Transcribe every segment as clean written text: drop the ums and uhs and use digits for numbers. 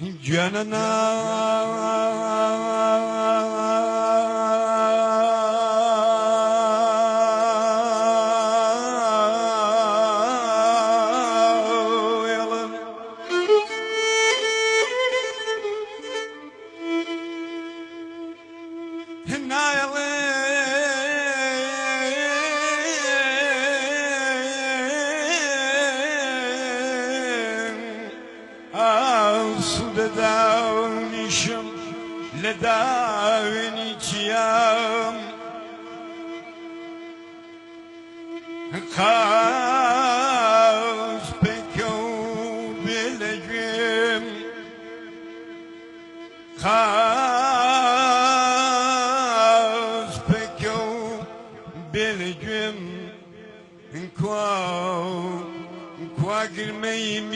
جاننا لداونيشم لداوني تيام خاف بكو بلجم خاف بكو بلجم كوا قرميمين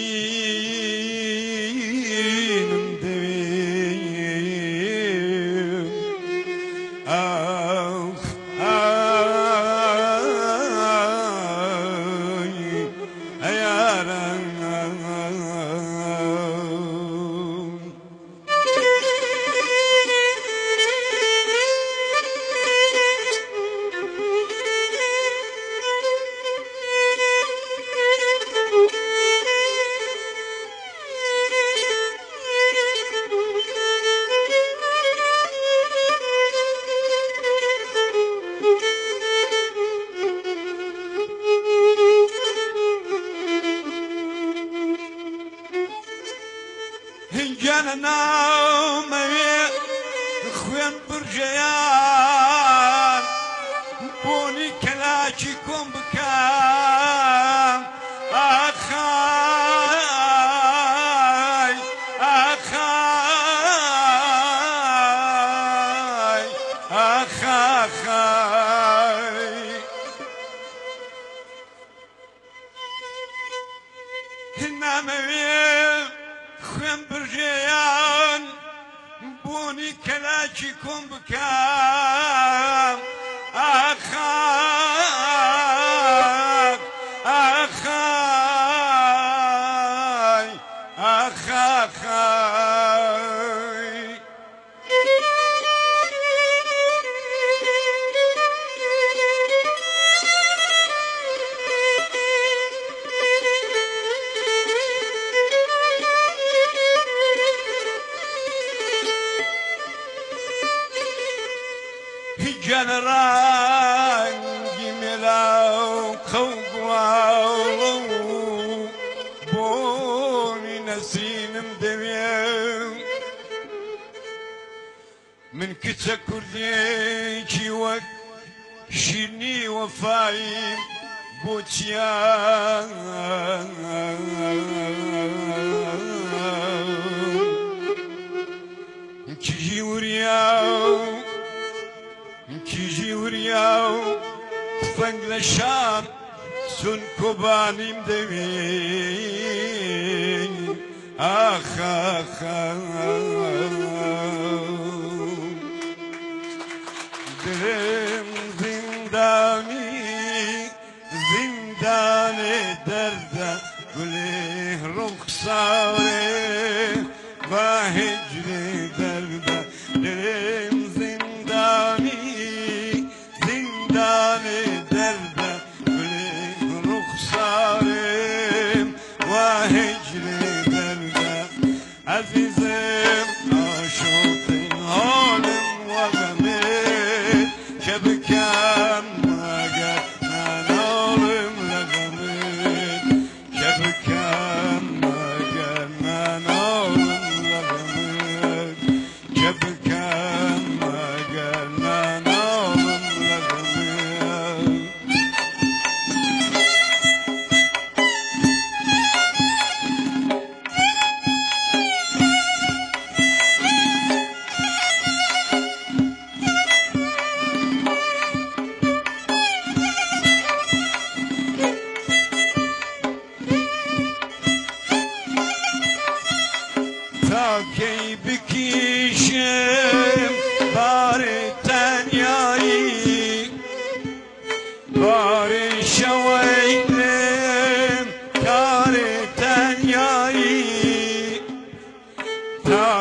جاننا موي خوين برجيان بوني كلاشي كون بكام أخاي أخاي أخاي هنا موي خوين برجيان بوني كلاشي كون بكام أخاك أخاي أخاي جنران جميلاو خوغواو بوني نسينم دميم من كتا كرديكي وك شيرني وفاي بوتيان كي ورياو كيجي ورياو فنجلشان سن كوبانيم دوين آخ آخ دلم زنداني زندان درده گله رخساره و هجر درده دلم زندانی زندان درده گله رخساره و هجر درده عزیزم عاشق حالم و غمت که بکم مگر ننالم لغمت که بکم مگر ننالم لغمت که بکم مگر ننالم لغمت تا کی بکشم بار تنیایی بار شویدم کار تنیایی تا